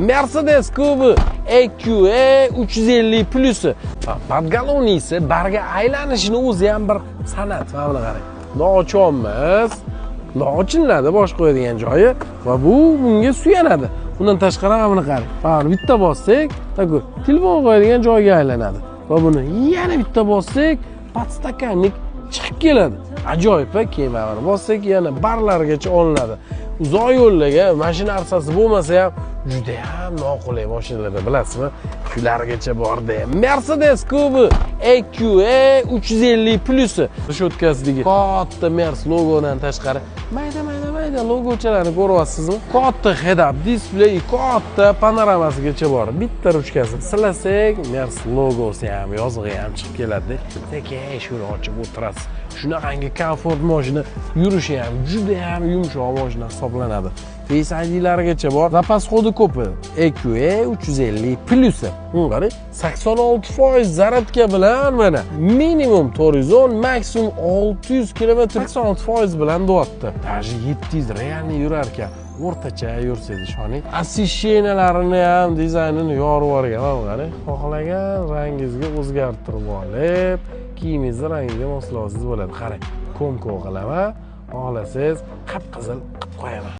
Mercedes kubi EQE 350 Plus. Podgaloniysi barga aylanishini o'zi ham bir san'at. Mana buni qarang. Nochonmas. Nochinladi bosh qo'yadigan joyi va bunga suyanadi. Bundan tashqari mana buni qarang. Mana bitta bossak, taku telefon qo'yadigan joyga aylanadi. Va buni yana bitta bossak, podstakanlik chiqib keladi. Ajoyib, keyin mana buni bossak yana barlargacha olinadi. Uzoq yo'llarga mashina arsasi bo'lmasa ham juda ham noqulay mashinalarda bilasizmi? Shulargacha borda. Mercedes kubi EQE 350 Plus. Reshotkasida katta Mercedes logodan tashqari mayda logochalarni ko'ryapsizmi? Katta head-up display, katta panoramasigacha bor. Bitta ruchkasi silasak, Mercedes logosi ham, yozig'i ham chiqib keladi. Sekin shuni ochib o'tirasiz. Shunaqangi komfort mashina, yurishi ham juda ham yumshoq mashina hisoblanadi. Face ID'largacha bor. Zapas xodi ko'pi. EQE 350 Plus. Qarang, 86% zaryadka bilan mana minimum 410, maksimum 600 km 86% bilan deyapti. Даже 700 realni yurar ekan. O'rtacha yursangiz ishoning. Assistentlarini ham dizaynini yorib yuborgan. Qarang, xohlagan rangingizga o'zgartirib olib, kiyimingizni rangiga moslashsiz bo'ladi. Qarang, ko'm qilaman, xohlasangiz qip-qizil qilib qo'yaman.